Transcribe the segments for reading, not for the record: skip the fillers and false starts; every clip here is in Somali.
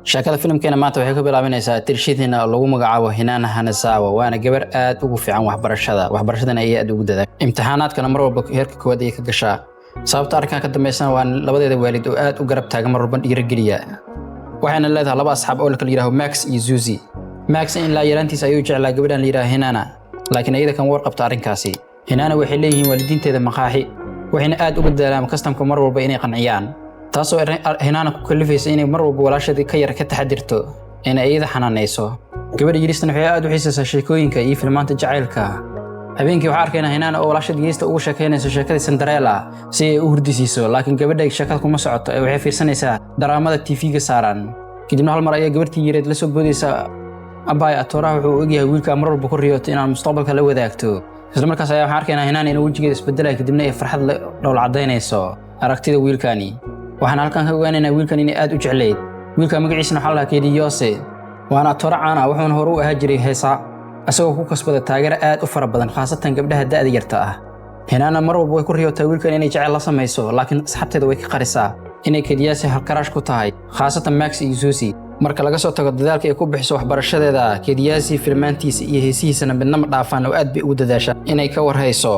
شكل فيلم كان maanta waxay ka bilaabanaysaa tirshiidina lagu magacaabo Hinana Hanasawa waana gabar aad ugu fiican waxbarashadana ay aad ugu dadag imtixaanaadkana mar walba heerka koowaad ay ka gashaa sababta arkaan ka dambeysana waa labadeeda waalid oo aad u garab taagan mar walba dhiirigeliya waxaana leedahay laba asxaab oo la kala yiraahdo Max iyo Suzy Max in la yarantiis ayuu jeclaa gabadhan la yiraahdo Hinana laakiin ayada kan war qabta arrinkaasi Hinana waxay leeyihiin waalidiinteeda maqaaxi waxayna aad ugu dadaalaan kastamka mar walba inay qanciyaan taasoo Hinana ku kalifaysa inay mar walba walaashadii ka yar ka taxadirto inay ayada xanaaneyso gabadha yiriistan waxay aad u xiisaysaa sheekooyinka iyo filmaanta jacaylka habeenkii waxa arkaynaa Hinana oo walaashadii geesta ugu sheekeynayso sheekada Cinderella si ay u hurdisiiso laakiin gabadha sheekada kuma socoto ee waxay fiirsanaysaa daraamada TV-ga saaran kadibna hal mar ayay gabartii yareed la soo boodaysaa abay atooraha wuxuu ogyahay wiilka mar walba ku riyooto inaan mustaqbalka la wadaagto isla markaas ayaa waxaan arkaynaa Hinana inuu wajigeeda isbedelay kadibna ay farxad la dhowl cadeynayso aragtida wiilkani waxaan halkan ka ogaanaynaa wiilkan inay aad u jecleed wiilka magaciisana waxa la keenay Yose waana atoor caan ah wuxuuna hore u ahaa jiray heesa asagoo ku kasbada taageero aad u fara badan khaasatan gabdhaha da'da yarta ah Hinana mar walba way ku riyootaa wiilkan inay jacayl la samayso laakiin asxaabteeda way ka qarisaa inay Yose halkaraash ku tahay khaasatan Max iyo Suzy marka laga soo tago dadaalka ay ku bixiso waxbarashadeeda Yose filmaantiisa iyo heesihiisana midna ma dhaafaan oo aad bay u dadaashaa inay ka warhayso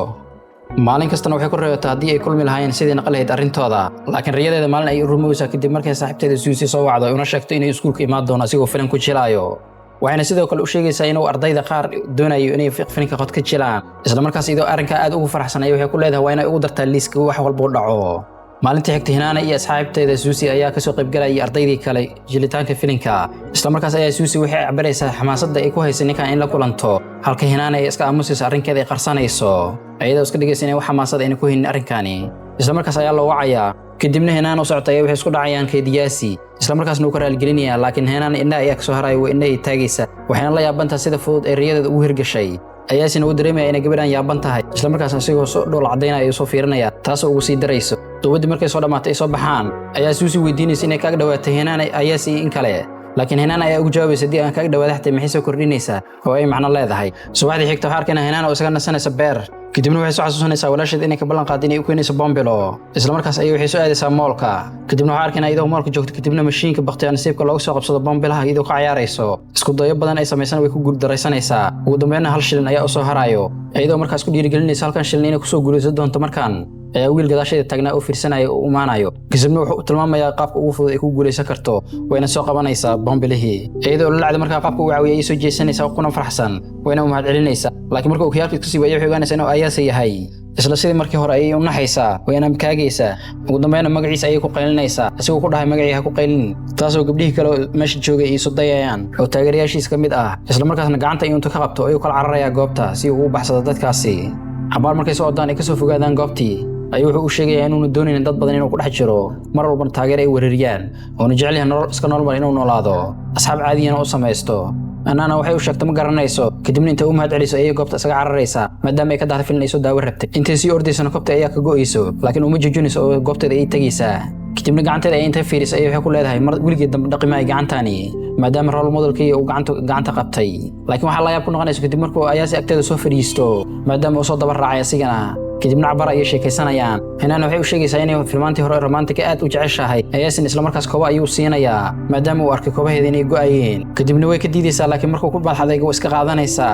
maalin kastana waxay ku riyootaa haddii ay kulmi lahaayeen sidii naqlahayd arrintooda laakiin riyadeeda maalin ay rumowaysaa kadib markay saaxiibteeda Suzy soo wacdo una sheegto inay iskuulka imaan doono asigoo filan ku jilaayo waxayna sidoo kale u sheegaysaa inuu ardayda qaar doonayo inay filinka qod ka jilaan isla markaas idoo arrinka aad ugu faraxsan waxay ku leedahay waa inay ugu dartaa liiska wax walba u dhaco maalintii xigtay Hinana iyo asxaabteeda Suzy ayaa ka soo qayb galay ardaydii kale jilitaanka filinka isla markaas ayaa Suzy waxay cabaraysaa xamaasadda ay ku haysan ninkan in la kulanto halka Hinana ay iska aamusayso arrinkeeda ay qarsanayso ayadoo iska dhigaysa inay wax xamaasad ay ku haynin arrinkani isla markaas ayaa loo wacayaa kadibna Hinana u socotay waxay isku dhacayaan Yose isla markaasna uu ka raalgelinaya laakiin Hinana indhaha ayaa ka soo haray inay taagaysa waxayna la yaabantaa sida fudud ee riyadeeda ugu hirgashay ayaasina uu dareemaya inay gabadhan yaaban tahay isla markaas asigoo soo dhowl cadeynaya soo fiirinaya taasoo ugu sii darayso dowladda markay soo dhamaatay soo baxaan ayaa Suzy weydiinaysa inay kaga dhawaatay Hinana Yose in kale laakiin Hinana ayaa ugu jawaabaysa hadii aan kaga dhawaado xatay maxay soo kordhinaysaa oo ay macno leedahay subaxdii xigta waxa arkaynaa Hinana oo isaga nasanaysa beer kadibna waxay soo xasuusanaysaa walaasheed inay ka ballan qaadin inay u keenayso bombilo isla markaas ay waxay soo aadaysaa moolka kadibna waxa arkaynaa iyadoo moolka joogto kadibna mashiinka baqtiya nasiibka loogu soo qabsado bombilaha iyadoo ka ciyaarayso isku dayo badan ay sameeysan way ku guuldaraysanaysaa ugu dambeynna hal shilin ayaa u soo harayo iyadoo markaas ku dhiirigelinaysa halkan shilin inay ku soo guulaysan doonto markaan ayaa wiil gadaasheeda taagnaa oo fiirsanaya oo umaanayo kadibna wuxuu tilmaamayaa qaabka ugu fudud ay ku guulaysan karto wayna soo qabanaysaa bombilihii iyadoo la lacdo markaa qaabka uu caawiyay ay soo jeesanaysaa kuna farxsan wayna u mahad celinaysaa laakiin marka uu khiyaalkiisa sii waayay wuxuu ogaanaysaa inuu Yose yahay isla sidii markii hore ay u naxaysaa wayna kaagaysaa ugu dambeynna magaciisa ayay ku qaylinaysaa asigoo ku dhahay magacii ha ku qaylin taasoo gabdhihii kale meesha joogay ay soo dayayaan oo taageerayaashiisa ka mid ah isla markaasna gacanta inuu ka qabto ayuu kala cararayaa goobta si uu u baxsado dadkaasi xabaar markay soo odaan ay ka soo fogaadaan goobtii ayuu wuxuu u sheegayaa inuu doonayn dad badan inuu ku dhex jiro mar walba taageero ay weerariyaan oo jecel yahay nolol iska normal inuu noolaado asxaab caadiyan oo sameesto Hinana waxay u sheegtay ma garanayso kadibna inta uu mahad celiso ayay goobta isaga cararaysaa maadaama ay ka dahday filin ay soo daawo rabtay intay sii ordaysana goobta ayaa ka go'ayso laakiin uma joojinayso oo goobteeda ay tagaysaa kadibna gacanteeda ay intay fiirisay ayay waxay ku leedahay mar wiligeed dambe dhaqimo ay gacantani maadaama role modelkii uu gacanta qabtay laakiin waxa la yaab ku noqonayso kadib markuu Yose agteeda soo fadhiisto maadaama uu soo daba raacay asigana kadibna cabar ay sheekaysanayaan Hinana waxay u sheegaysaa inay filmaantii hore romantic aad u jeceshahay Yose isla markaas kooba ayuu siinayaa maadaama uu arkay koobaheeda inay go'ayeen kadibna way ka diidaysaa laakiin markuu ku baaxday way iska qaadanaysaa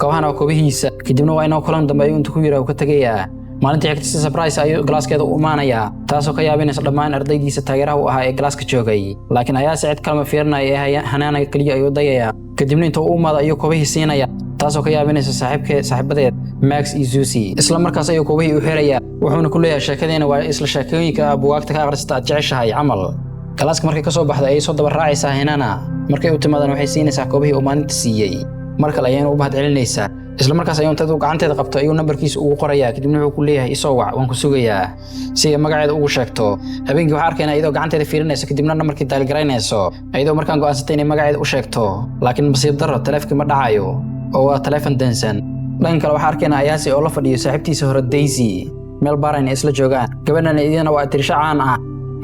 koobahana waa koobihiisa kadibna waa inuu kulan dambe ayuu inta ku yiraahdo ka tagayaa maalintii xigta surprise ayuu glaaskeeda u imaanaya taasoo ka yaabinaysa dhammaan ardaydiisa taageeraha u ahaa ee glaaska joogay laakiin Yose cid kale ma fiirinaya ee Hinana kaliya ayuu dayaya kadibna inta uu imaado ayuu koobihii siinaya taasoo ka yaabinaysa saaxiibadeed Max iyo Suzy isla markaas ayuu koobihii u xiraya wuxuuna ku leeyahay sheekadeena waa isla sheekooyinka buugaagta ka aqrisata jeceshahay camal galaaska markay ka soo baxday ay soo daba raacaysaa Hinana markay u timaadaan waxay siinaysaa koobihii uu maalinta siiyay mar kale ayayna u mahad celinaysaa isla markaas ayuu inta gacanteeda qabto ayuu nambarkiisa ugu qorayaa kadibna wuxuu ku leeyahay isoo wac waan ku sugayaa si ay magaceeda ugu sheegto habeenkii waxa arkaynaa iyadoo gacanteeda fiirinaysa kadibna nambarkii daalgaraynayso iyadoo markaan go'aansatay inay magaceeda u sheegto laakiin nasiib darro taleefankii ma dhacayo oo waa taleefan dansan dhanka kale waxa arkaynaa Yose oo la fadhiyo saaxiibtiisa hore Daisy meel baarayn isla joogaan gabadhan iyadana waa tirsha caan ah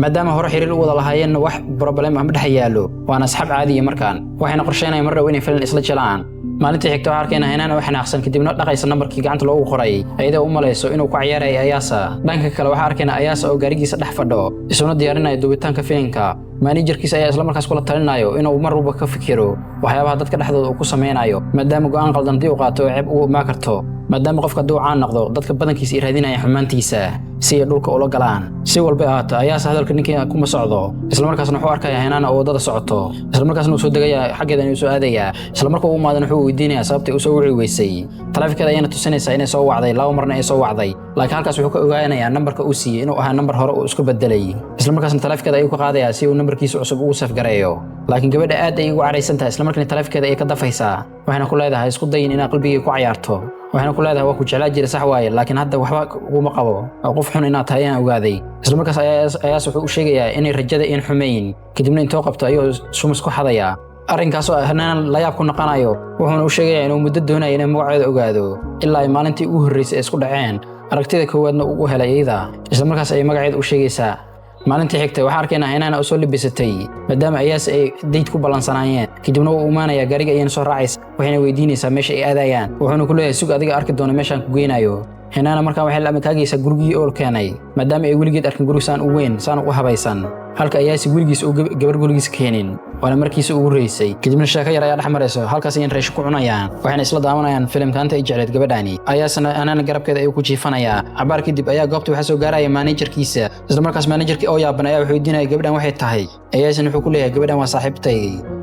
maadaama hore xiriir u wada lahaayeen wax problem ah ma dhex yaalo waana asxaab caadi markaan waxayna qorsheynayaan mar dhow inay filan isla jilaan maalintii xigta waxa arkaynaa Hinana wax naaqsan kadibna dhaqaysa nambarkii gacanta loogu qoray ayada u malayso inuu ku ciyaaray Yose dhanka kale waxa arkaynaa Yose oo gaarigiisa dhex fadhiyo isuna diyaarinayo duubitaanka filimka managerkiisa ayaa isla markaas kula talinayo inuu mar walba ka fikiro waxyaabaha dadka dhexdooda uu ku sameeynayo maadaama go'aan qaldan dii uu qaato ceeb uu ma karto maadaama qofka duu caan noqdo dadka badankiisa ay raadinayaan xumaantiisa si ay dhulka ula galaan si walba ahaato ayaa hadalka ninkii kuma socdo isla markaasna wuxuu arkayaa Hanaana oo wadada socoto isla markaasna uu soo degaya xageeda inuu soo aadaya isla markaa uu maadan wuxuu weydiinayaa sababta uu soo wiciweysay taleefankeeda ayana tusinaysaa inay soo wacday laba marna ay soo wacday laakiin halkaas wuxuu ka ogaanayaa numberka uu siiyay inuu ahaa number hore uu isku bedelay isla markaasna taleefankeeda ayuu ka qaadayaa si uu numberkiisa cusub ugu safgareeyo laakiin gabadha aad ay ugu careysan tahay isla markaasna taleefankeeda ay ka dafaysaa waxayna ku leedahay isku dayin inaad qalbigaaga ku ciyaarto waxayna ku leedahay waa ku jeclaa jiray sax waaye laakiin hadda waxba kuma qabo qof xun inaad tahay aan ogaaday isla markaas ayaa wuxuu u sheegayaa inay rajada in xumeyn kadibna intoo qabto ayuu sumas ku xadaya arrinkaas oo Hanaana la yaab ku noqonayo wuxuuna u sheegayaa inuu muddo doonayo inuu magaceeda ogaado ilaa ay maalintii ugu horeysay isku dhaceen aragtida koowaadna uu helay iyada isla markaas ay magaceeda u sheegaysaa maalintii xigtay waxa arkaynaa Hanaana soo libisatay maadaama ayaas ay date ku balansanaayeen kadibna uu imaanaya gariga ayaan soo raacaysa waxayna weydiinaysaa meesha ay aadayaan wuxuuna ku leeyahay sug adiga arki doona meeshaan ku geynayo Hanaana markaa waxay la kaagaysaa gurigii oo keenay maadaama ay weligeed arkin gurigaan u weyn saan u habaysan halka ayaasi weligiis oo gabar gurigiisa keenin waana markiisa ugu reysay kadibna sheeko yar ayaa dhaxmarayso halkaas ayaan reesh ku cunayaan waxayna isla daawanayaan filimkaanta ay jecleed gabadhaani ayaasna Hanaana garabkeeda ay ku jiifanaya cabaar kadib ayaa goobta waxa soo gaaraya managerkiisa isla markaas managerkii oo yaaban ayaa wuxuu weydiinayay gabadhan waxay tahay ayaasna wuxuu ku leeyahay gabadhan waa saaxiibtay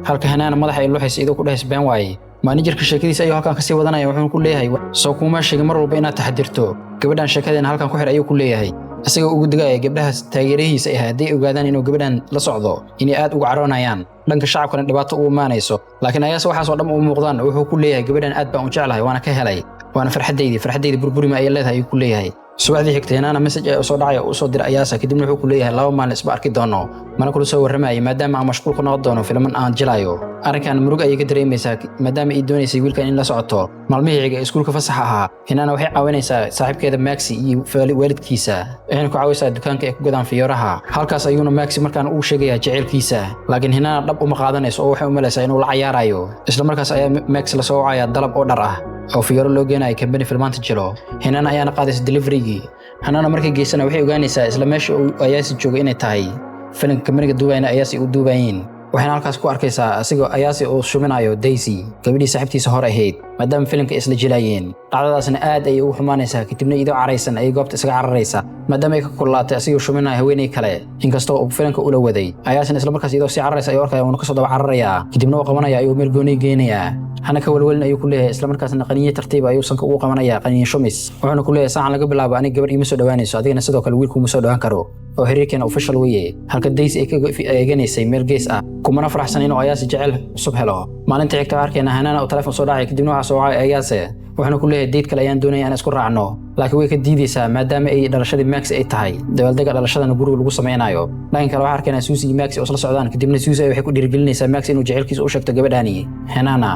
halka Hanaana madaxa ay luuxayso idoo ku dhahays been waay managerka sheekadiisa ayuu halkan ka sii wadanaya wuxuu ku leeyahay soo kuma sheegay mar walba inaad taxadirto gabadhan sheekadeena halkan ku xir ayuu ku leeyahay asaga ugu digaya gabdhaha taageerihiisa ay haday ogaadaan inuu gabadhan la socdo inay aad ugu caroonayaan dhanka shacabkana dhibaato u imaanayso laakiin ayaas waxa soo dham u muuqdaan wuxuu ku leeyahay gabadhan aad baan u jeclahay waana ka helay waana farxadeydii burburima ay leedahay ayuu ku leeyahay subaxdii xigtay Hanaana message ay soo dhacay oo soo diray ayaasa kadibna wuxuu ku leeyahay laba maalin isba arki doono mana kula soo warramay maadaama aan mashquul ku noqon doono filman aan jilayo arrinkan murug ay ka dareemaysaa maadaama ay doonaysay wiilkan in la socoto maalmihii xiga iskuulka fasax ahaa Hanaana waxay caawinaysaa saaxiibkeeda Maxi iyo waalidkiisa waxayna ku caawisaa dukaanka ay ku gadaan fiyoraha halkaas ayuuna Maxi markaan uu sheegaya jaceelkiisa laakiin Hanaana dhab uma qaadanayso oo waxay u malaysaa inuu la ciyaarayo isla markaas ayaa Maxi la soo wacaya dalab oo dhar ah oo fiyooro loo geenay company filmaanta jiro Hanaana ayaana qaadaysa delivery Hanaana markay geysana waxay ogaanaysaa isla meesha uu ayaasi joogo inay tahay filimka company duubayna ayaasi u duubayeen waxayna halkaas ku arkaysaa asigoo ayaasi uu shuminayo Daisy gabadhii saaxiibtiisa hore ahayd maadaama filimka isla jilayeen dhacdadaasna aad ay ugu xumaanaysaa kadibna idoo caraysan ay goobta isaga cararaysa maadaama ay ka kululaatay asigoo shuminayo haweeney kale inkastoo uu filimka ula waday ayaasna isla markaas idoo si cararaysa ayuu arkaya uu ka soo daba cararaya kadibna uu qabanaya ayuu meel gooni geenaya hana ka walwalin ayuu ku leeyahay isla markaasna qaniye tartiib ayuu sanka ugu qabanaya qaniye shumis wuxuuna ku leeyahay saacan laga bilaabo aniga gabar ima soo dhawaanayso adigana sidoo kale wiilku ma soo dhawaan karo oo xiriirkeena official weeye halka Daisy ay ka eeganeysay meel gees ah kumana faraxsan inuu ayaasi jecel cusub helo maalintii xigta arkayna Hanaana oo telefoon soo dhacay kadibna waxa soo wacay ayaase wuxuuna ku leeyahay date kale ayaan doonaya in isku raacno laakiin way ka diidaysaa maadaama ay dhalashadii Maxi ay tahay dabaldaga dhalashadana guriga lagu sameynayo laakiin kale waxa arkayna Susie iyo Maxi oo isla socdaan kadibna Susie waxay ku dhiirigelinaysaa Maxi inuu jecelkiisa u sheegto gabadhaani Hanaana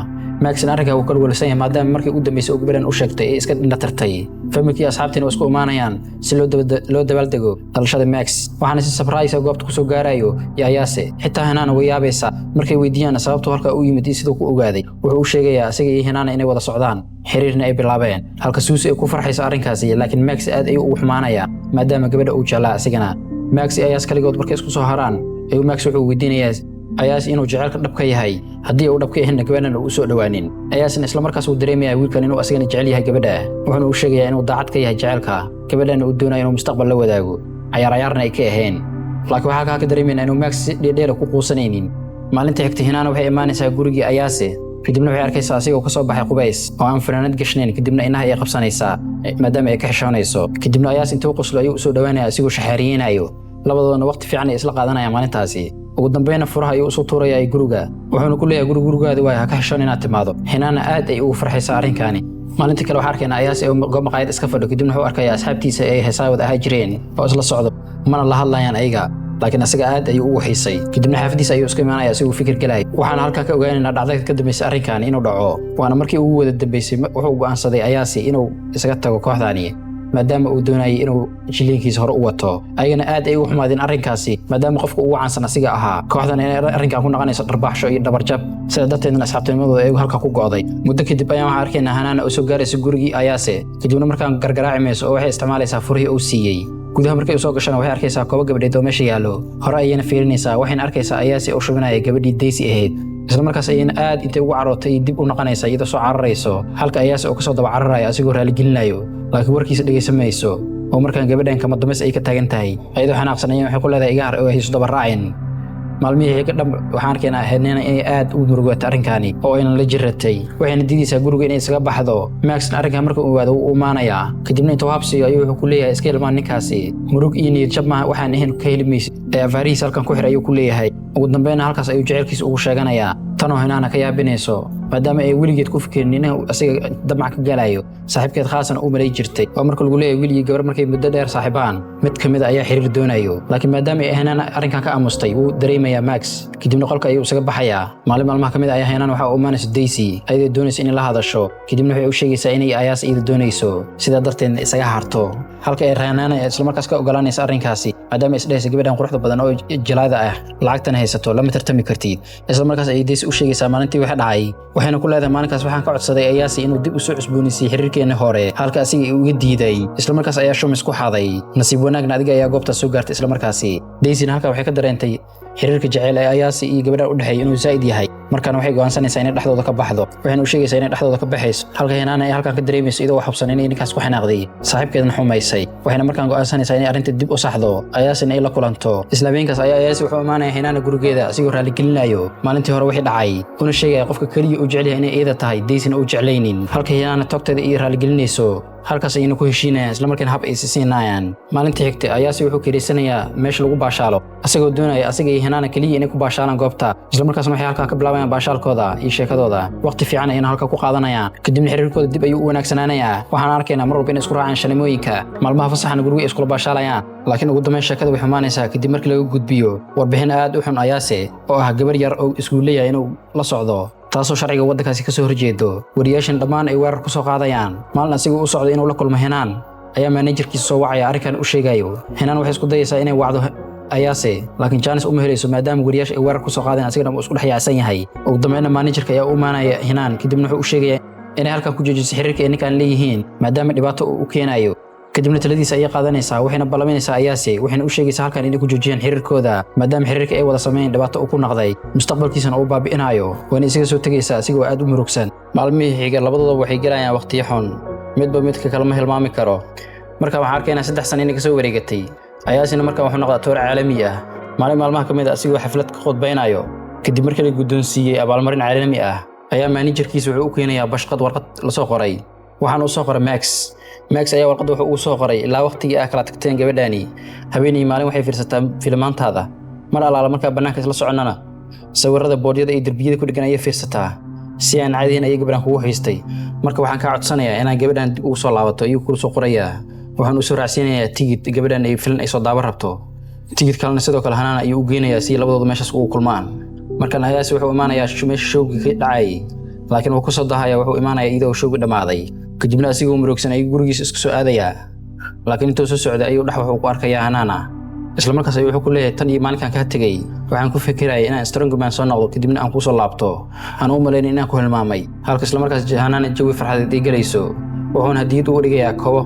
Maxi arrinka uu kala walsan yahay maadaama markii uu dambeysay oo gabadhan u sheegtay ay iska dhintartay familkii asxaabtiina oo isku imaanayaan si loo dabaaldego dhalashada Max waxaana si surprise goobta ku soo gaarayo Ayaase xitaa Hanaana way yaabaysaa markay weydiiyaan sababta halka uu yimid sidoo ku ogaaday wuxuu u sheegayaa asaga iyo Hanaana inay wada socdaan xiriirna ay bilaabeen halka Susie ay ku farxayso arrinkaasi laakiin Max aad ay u xumaanaya maadaama gabadha uu jeclaa asigana Max ayaas kaligood markay isku soo haraan ayuu Max wuxuu weydiinayaa ayaas inuu jecelka dhabka yahay haddii uu dhabka yahay gabadhan uu soo dhawaanin ayaasna isla markaas uu dareemayaa wiilkan inuu asagana jecel yahay gabadha wuxuuna u sheegayaa inuu daacad ka yahay jecelka gabadhan uu doonayo inuu mustaqbal la wadaago ciyaarna ay ka ahayn laakiin waxa ka dareemayna inuu Max dheedheer ku quusanaynin maalintii xigtay Hanaana waxay imaanaysaa gurigii ayaase kadibna waxay arkaysaa asigoo ka soo baxay qubays oo aan fanaanad gashnayn kadibna inaha ay qabsanaysaa maadaama ay ka xishoonayso kadibna ayaas intuu qoslo ayuu soo dhawaanaya asigoo shaxaariyeenayo labadoodana waqti fiican ay isla qaadanayaan maalintaasi ugu dambeeyna furaha ayuu soo tuuraya guriga wuxuuna ku leeyahay gurigaada waa ka xishoon inaad timaado Hanaana aad ay ugu farxaysaa arrinkaani maalintii kale waxa arkayna ayaas oo goob maqaayad iska fadhiyo kadibna wuxuu arkayaa asxaabtiisa ay heesaawad ahaa jireen oo isla socdo mana la hadlayaan ayaga laakiin asaga aad ayuu ugu xiisay kadibna xaafadiisa ayuu iska imaanaya si uu fikir galay waxaan halka ka ogaanaynaa dhacdada ka dambeysay arrinkan inuu dhaco waana markii uu wada dambeysay wuxuu go'aansaday ayaasi inuu isaga tago kooxdaani maadaama uu doonayay inuu jiliinkiisa hore u wato ayagana aad ay u xumaadeen arrinkaasi maadaama qofku uu caansan asiga ahaa kooxdan inay arrinkan ku noqonayso dharbaaxsho iyo dhabarjab sida darteedna asxaabtinimadooda ay halka ku go'day muddo kadib ayaan waxaan arkaynaa Hanaana oo soo gaaraysa gurigii ayaase kadibna markaan gargaraaci mayso oo waxay isticmaalaysaa furihii uu siiyey gudaha markay u soo gashana waxay arkaysaa koobo gabadheed oo meesha yaalo hore ayayna fiirinaysaa waxayna arkaysaa Ayaasi oo shubinaya gabadhii Daisy ahayd isla markaas ayayna aad intay ugu carootay dib u noqonaysaa iyadoo soo cararayso halka Ayaasi oo ka soo daba cararaya asigoo raali gelinayo laakiin warkiisa dhageysamayso oo markaan gabadhan kama damis ay ka taagan tahay ayadoo xanaaqsan ayay waxay ku leedahay iga har oo hayso daba raacin maalmihii ka dhab waxaan arkaynaa ahaydna inay aad u murugootay arrinkaani oo aynan la jiratay waxayna diidaysaa guriga inay isaga baxdo Max arrinkan markuu ogaado wuu imaanayaa kadibna intuu habsiyo ayuu wuxuu ku leeyahay iska ilmaan ninkaasi murug iyo niyad jab ma waxaan ahayn ka helmaysid ee afarihiisa halkan ku xiray ayuu ku leeyahay ugu dambeyn halkaas ayuu jecelkiisa ugu sheeganayaa tan oo hinaana ka yaabinayso maadaama ay weligeed ku fikireen inuu asiga damac ka galayo saaxiibkeed khaasan u maray jirtay oo marka lagu leeyahay wiil iyo gabar markay muddo dheer saaxiibaan mid kamid ayaa xiriir doonayo laakiin maadaama ay hinaana arrinkan ka aamustay wuu dareemayaa Max kadibna qolka ayuu isaga baxayaa maalmaha kamid ayaa hinaana waxa uu imaanaysa Daisy ayadoo doonaysa in la hadasho kadibna waxay u sheegaysaa inay Ayaas iyada doonayso sida darteed isaga harto halka ay hinaana isla markaas ka ogolaanaysa arrinkaasi maadaama isdhaysa gabadhan quruxda badan oo jalaada ah lacagtan haysato lama tartami kartid isla markaas ay Daisy u sheegaysaa maalintii waxa dhacay waxayna ku leedahay maalinkaas waxaan ka codsaday Ayaasi inuu dib u soo cusboonaysiiyo xiriirkeena hore halka asiga uu iga diiday isla markaas ayaa shumis ku xaday nasiib wanaagna adiga ayaa goobta soo gaartay isla markaasi Daisy halka waxay ka dareentay xiriirka jacayl ee Ayaasi iyo gabadha u dhaxay inuu zaid yahay markaan waxay go'aansanaysaa inay dhaxdooda ka baxdo waxayna u sheegaysaa inay dhaxdooda ka baxayso halka hinaana ay halkan ka dareemayso idoo wax xubsan inay ninkaas ku xanaaqday saaxiibkeedna xumaysay waxayna markaan go'aansanaysaa inay arrinta dib u saxdo Ayaasina ay la kulanto isla habeenkaas ayaa Ayaasi wuxuu imaanaya hinaana gurigeeda asigoo raali gelinayo maalintii hore wixii dhacay una sheegaya qofka kaliya uu jecel yahay inay iyada tahay Daisy-na uu jeclaynin halka hinaana togteeda iyo raali gelinayso halkaas ayayna ku heshiinayaan isla markaan hab ay siinayaan maalintii xigtay Ayaasi wuxuu kireysanayaa meesha lagu baashaalo asagoo doonaya asiga iyo hinaana kaliya inay ku baashaalaan goobta isla markaas waxay halka ka bilaabayaan baashaalkooda iyo sheekadooda waqti fiican ayayna halka ku qaadanayaan kadibna xiriirkooda dib ayuu u wanaagsanaanayaa waxaan arkaynaa mar walba inay isku raacaan shanimooyinka maalmaha fasaxana guriga ay iskula baashaalayaan laakiin ugu dambeyn sheekada way xumaanaysaa kadib markii laga gudbiyo warbixin aad u xun Ayaasi oo ah gabar yar oo isku leeyahay inuu la socdo taasoo sharciga waddankaasi ka soo horjeedo wariyaashan dhammaan ay weerar ku soo qaadayaan maalin asigoo u socdo inuu la kulmo Hinaan ayaa managerkiisa soo wacaya arrinkan u sheegayo Hinaan waxay isku dayaysaa inay wacdo Ayaasi laakiin Janice uma helayso maadaama wariyaasha ay weerar ku soo qaadeen asigana uu isku dhaxyacsan yahay ugu dambeynna managerka ayaa u imaanaya Hinaan kadibna wuxuu u sheegayaa inay halkan ku joojiso xiriirka ay ninkan leeyihiin maadaama dhibaato uu u keenayo kadibna taladiisa ayay qaadanaysaa waxayna ballaminaysaa Ayaasi waxayna u sheegaysaa halkan inay ku joojiyaan xiriirkooda maadaama xiriirka ay wada sameeyeen dhibaato uu ku noqday mustaqbalkiisana uu baabi'inayo waana isaga soo tagaysaa asigoo aad u murugsan maalmihii xiga labadooda waxay galayaan waqtiyo xun midba midka kale ma hilmaami karo marka waxaan arkaynaa 3 sano inay ka soo wareegatay Ayaasina markaa wuxuu noqdaa toor caalami ah maalmaha kamid ah asigoo xaflad ka qodbaynayo kadib markii la guddoonsiiyay abaalmarin caalami ah ayaa managerkiisa wuxuu u keenayaa bashqad warqad la soo qoray waxaan u soo qoray Max ayaa warqad wuxuu ugu soo qoray ilaa waqtigii ay kala tagteen gabadhaani habeenii maalin waxay fiirsataa filmaantaada mar alaala markaa banaanka isla soconana sawirrada boodyada iyo darbiyada ku dhigan ayay fiirsataa si aan caadihin ayay gabadhan kugu haystay marka waxaan ka codsanayaa inaan gabadhan dib ugu soo laabato iyo kula soo qorayaa waxaan u soo raacsiinayaa tigid gabadhan ay filan ay soo daabar rabto tigid kalena sidoo kale Hanaan ayuu u geenayaa si labadooda meeshaas ugu kulmaan markan Ayaasi wuxuu imaanayaa meesha showgii ka dhacay laakiin uu ku soo dahaya wuxuu imaanayaa iyadoo showgii dhamaaday kadibna asigoo murugsan ay gurigiisa isku soo aadayaa laakiin intuu soo socday ayuu dhax wuxuu ku arkayaa Hanaana isla markaas ayuu wuxuu ku leeyahay tan iyo maalinkan ka tagay waxaan ku fikirayay inaan strongman soo noqdo kadibna aan ku soo laabto aan u maleyn inaan ku hilmaamay halka isla markaas Hanaana jawi farxadeed ay galayso wuxuuna hadiyad u dhigayaa koobo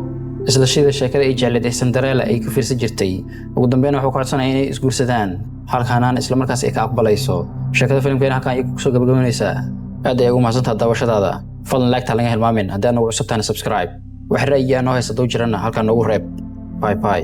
isla shida sheekada ay jecleed ee Cinderella ay ku fiirsan jirtay ugu dambeyn wuxuu ka codsanayaa inay isguursadaan halka Hanaana isla markaas ay ka aqbalayso sheekada filimkeena halkan ay ku soo gabagabeynaysaa aad ay ugu mahadsantahay daawashadaada fadlan like laga hilmaamin haddii aad nagu cusubtahay subscribe wax ra'yi ah noo hayso doo jirana halkan noogu reeb bye